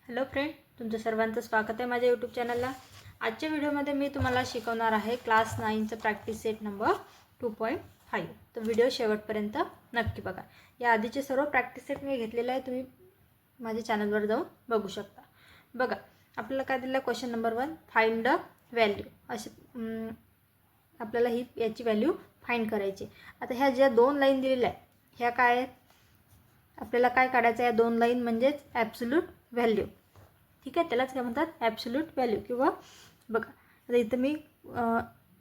Hello friend, तुमचं सर्वांचं स्वागत आहे माझ्या यूट्यूब चॅनलला। आजच्या व्हिडिओमध्ये मी तुम्हाला शिकवणार आहे क्लास 9चं प्रॅक्टिस सेट नंबर 2.5। तो व्हिडिओ शेवटपर्यंत नक्की बघा। या आधीचे सर्व प्रॅक्टिस सेट मी घेतलेले आहे, तुम्ही माझ्या चॅनलवर जाऊन बघू शकता। बघा, आपल्याला काय दिलं आहे, question number 1 find the value. असे आपल्याला याची व्हॅल्यू फाइंड करायची। आता ह्या ज्या दोन लाईन दिलेल्या आहेत, ह्या काय आहेत, आपल्याला काय काढायचं आहे, या दोन लाईन म्हणजेच ॲब्सोल्यूट व्हॅल्यू। ठीक आहे, त्यालाच काय म्हणतात, ॲब्सोल्यूट व्हॅल्यू। किंवा बघा, आता इथं मी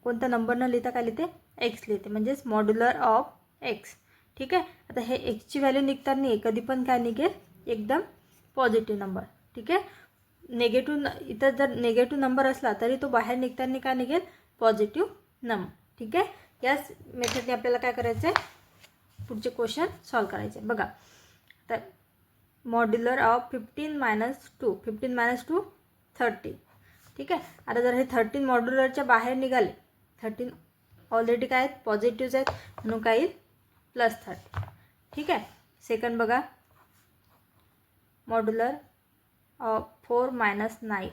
कोणता नंबर न लिहिता काय लिहिते, एक्स लिहिते, म्हणजेच मॉड्युलर ऑफ एक्स। ठीक आहे, आता हे एक्सची व्हॅल्यू निघताना कधी पण काय निघेल, एकदम पॉझिटिव्ह नंबर। ठीक आहे, नेगेटिव्ह इथं जर नेगेटिव्ह नंबर असला तरी तो बाहेर निघताना काय निघेल, पॉझिटिव्ह नंबर। ठीक आहे, याच मेथडने आपल्याला काय करायचं आहे, पुढचे क्वेश्चन सॉल्व करायचे। बघा, तर मॉड्युलर ऑफ 15 - 2, 15 - 2 30। ठीक आहे, आता जर हे 13 मॉड्युलरच्या बाहेर निघाले, 13 ऑलरेडी काय आहेत, पॉझिटिव्ह आहेत, म्हणून काय येईल, +30। ठीक आहे, सेकंड बघा, मॉड्युलर ऑफ 4 - 9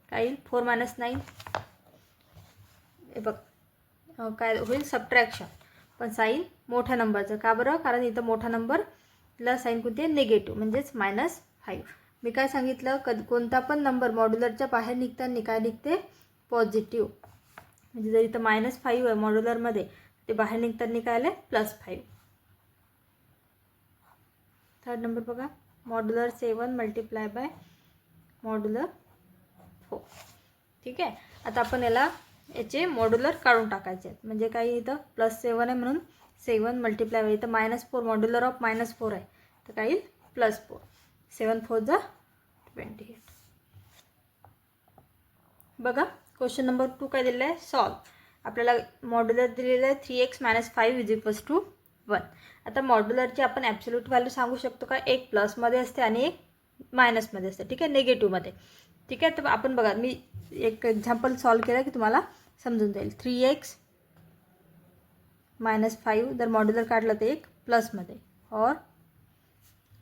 काय येईल, 4 - 9 हे बघ काय होईल, सबट्रॅक्शन, पण साईन मोठ्या नंबरचं। का बरं, कारण इथं मोठा नंबरला साईन कोणती आहे, निगेटिव्ह, म्हणजेच -5। मी काय सांगितलं, कोणता पण नंबर मॉड्युलरच्या बाहेर निघताना काय निघते, पॉझिटिव्ह। म्हणजे जर इथं -5 आहे मॉड्युलरमध्ये, ते बाहेर निघताना काय आलं, +5। थर्ड नंबर बघा, मॉड्युलर 7 × मॉड्युलर 4। ठीक आहे, आता आपण याचे मॉड्युलर काढून टाकायचे आहेत। म्हणजे काही इथं +7 आहे म्हणून 7 × इथं -4 मॉड्युलर ऑफ -4 आहे, तर काय येईल, +4। 7 4 = 28। बघा, क्वेश्चन नंबर 2 काय दिलेलं आहे, सॉल्व। आपल्याला मॉड्युलर दिलेलं आहे 3x - 5 = 1। आता मॉड्युलरची आपण ॲब्सोल्यूट व्हॅल्यू सांगू शकतो का, एक प्लसमध्ये असते आणि एक मायनसमध्ये असते। ठीक आहे, निगेटिव्हमध्ये। ठीक आहे, तर आपण बघा, मी एक एक्झाम्पल सॉल्व केलं की तुम्हाला समजून जाईल। 3x - 5 जर मॉड्युलर काढलं तर एक प्लसमध्ये, और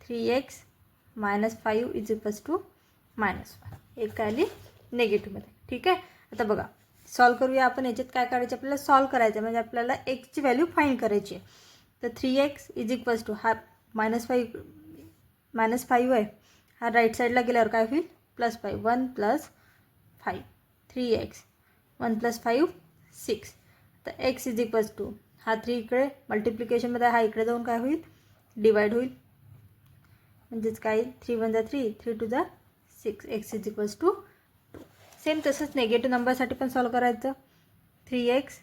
3x - 5 = -1, एक काय आली, निगेटिव्हमध्ये। ठीक आहे, आता बघा, सॉल्व करूया आपण। याच्यात काय करायचं, आपल्याला सॉल्व करायचं, म्हणजे आपल्याला एक्सची व्हॅल्यू फाइंड करायची आहे। तर 3x = हा -5 आहे, हा राईट साईडला गेल्यावर काय होईल, +5, 1 + 5, 3x, 1 + 5 6। तर x = हा 3 इकडे मल्टिप्लिकेशनमध्ये, हा इकडे जाऊन काय होईल, डिवाइड होईल, म्हणजेच काय येईल, 3 × 1 = 3, 3 × 2 = 6, x = 2। सेम तसंच निगेटिव्ह नंबरसाठी पण सॉल्व करायचं। 3x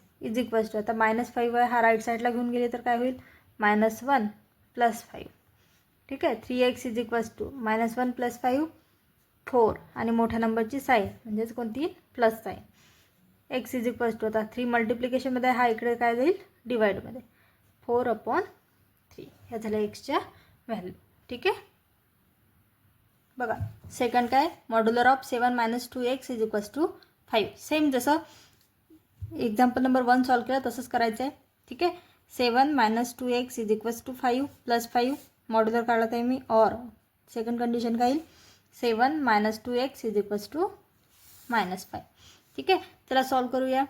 = आता -5 आहे, हा राईट साईडला घेऊन गेले तर काय होईल, -1 + 5। ठीक आहे, 3x = -1 + 5 4, आणि मोठ्या नंबरची साईन म्हणजेच कोणती, प्लस साईन। x = आता 3 मल्टिप्लिकेशनमध्ये, हा इकडे काय जाईल, डिवाइडमध्ये, 4/3। ह्या झाल्या एक्सच्या व्हॅल्यू। ठीक आहे, बघा, सेकंड काय, मॉड्युलर ऑफ 7 - 2x = 5। सेम जसं एक्झाम्पल नंबर 1 सॉल्व केलं तसंच करायचं आहे। ठीक आहे, 7 - 2x = 5 + 5 मॉड्युलर काढत आहे मी, और सेकंड कंडिशन काय येईल, 7 - 2x = -5। ठीक आहे, चला सॉल्व करूया।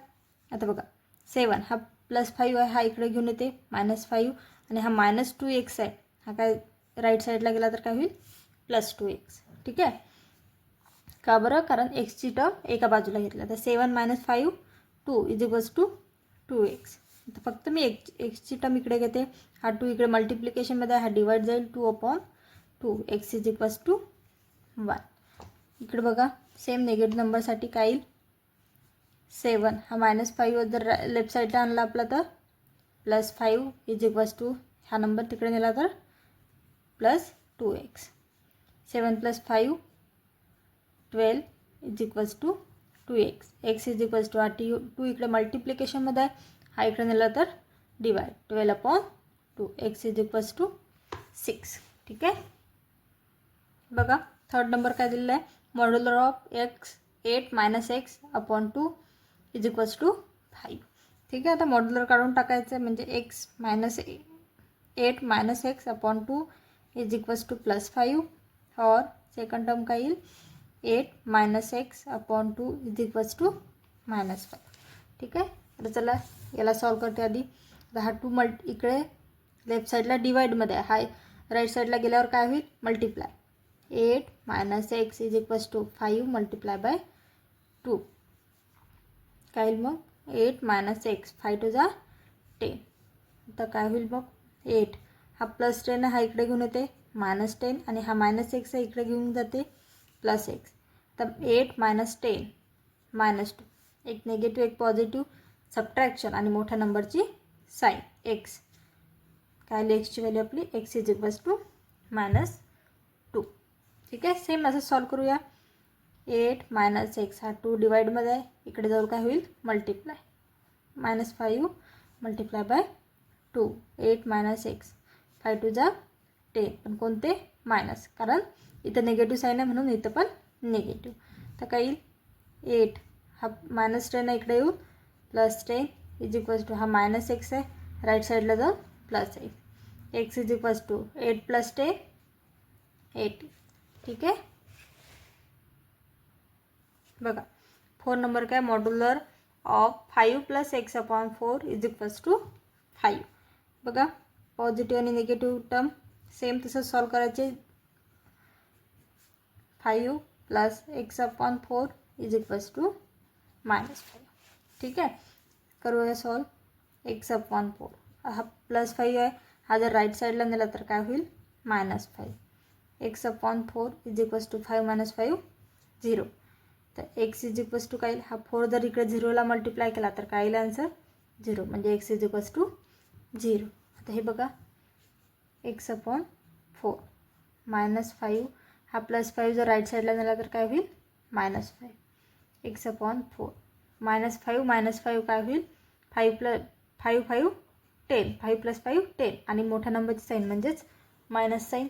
आता बघा, 7 हा +5 आहे, हा इकडे घेऊन येते, -5, आणि हा -2x आहे, हा काय राईट साईडला गेला तर काय होईल, +2x। ठीक आहे, का बरं, कारण एक्सची टर्म एका बाजूला घेतला, तर 7 - 5 2 = 2x। तर फक्त मी एक्सची टर्म इकडे घेते, हा 2 इकडे मल्टिप्लिकेशनमध्ये, हा डिवाइड जाईल, 2/2, x = 1। इकडे बघा, सेम निगेटिव्ह नंबरसाठी काय येईल, 7 हा -5 जर लेफ्ट साईडला आणला आपला तर +5 = हा नंबर तिकडे नेला तर +2x। 7 + 5 12 = 2x, x = 2 इकडे मल्टिप्लिकेशनमध्ये आहे, हा इकडे नेला तर डिवाइड, 12/2, x = 6। ठीक आहे, बघा, थर्ड नंबर काय दिलेला आहे, मॉड्युलर ऑफ 8 - x / 2 = 5। ठीक आहे, आता मॉड्युलर काढून टाकायचं आहे, म्हणजे x - 8 - x / 2 = +5, और सेकंड टर्म काय येईल 8 - x upon 2 is equals to -5. ठीक आहे. तर चला याला सॉल्व करते आधी. तर हा 2 इकडे लेफ्ट साईडला डिवाइडमध्ये आहे, हा राईट साईडला गेल्यावर काय होईल multiply. 8 - x is equals to 5 multiply by 2 काय होईल मग 8 - x 5 to the 10. तर काय होईल मग 8 हा +10 हा इकडे घेऊन येते -10 आणि हा -x इकडे घेऊन जाते +x. तर 8 - 10 -2 एक निगेटिव्ह एक पॉझिटिव्ह सबट्रॅक्शन आणि मोठ्या नंबरची साईन x. काय एक्सची व्हॅल्यू आपली x इज इक्वल्स टू -2. ठीक आहे. सेम असं सॉल्व करूया. 8 - x हा 2 डिवाइडमध्ये आहे, इकडे जाऊन काय होईल multiply -5 multiply by 2 8 - x 5 to the 10 पण कोणते मायनस, कारण इथं निगेटिव्ह साईन आहे म्हणून इथं पण निगेटिव्ह. तर काय येईल 8 हा -10 इकडे येऊन +10 इज इक्वल्स टू हा -x आहे राईट साईडला जाऊन +8 x इज इक्वल्स टू 8 + 10 80. ठीक आहे. बघा 4 नंबर काय modular of 5 + x upon 4 is equals to 5. बघा पॉझिटिव्ह आणि निगेटिव्ह टर्म सेम तसं सॉल्व करायचे. 5 + x upon 4 is equals to -5. ठीक आहे. करूया सॉल्व. x अपॉन 4 हा +5 आहे, हा जर राईट साईडला नेला तर काय होईल -5. x upon 4 is equals to 5 - 5 0. तर x इज इक्वल्स टू काय येईल, हा 4 जर इकडे 0ला मल्टिप्लाय केला तर काय येईल आन्सर 0, म्हणजे x इज इक्वल्स टू 0. आता हे बघा x अपॉन 4 -5 हा +5 जर राईट साईडला नेला तर काय होईल -5. x अपॉन 4 -5 - 5 काय होईल 5 + 5 10 5 + 5 10 आणि मोठ्या नंबरची साईन म्हणजेच मायनस साईन.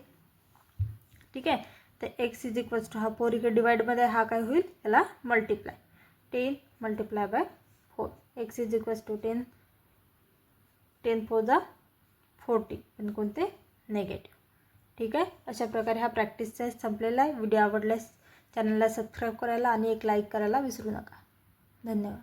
ठीक आहे. तर x इज इक्वल्स टू हा 4 इकडे डिवाइडमध्ये हा काय होईल याला multiply 10 multiply by 4 x is equals to 10 4 × 40 पण कोणते नेगेटिव्ह. ठीक आहे. अशा प्रकारे हा प्रॅक्टिसचा संपलेला आहे. व्हिडिओ आवडल्यास चॅनलला सबस्क्राईब करायला आणि एक लाईक करायला विसरू नका. धन्यवाद.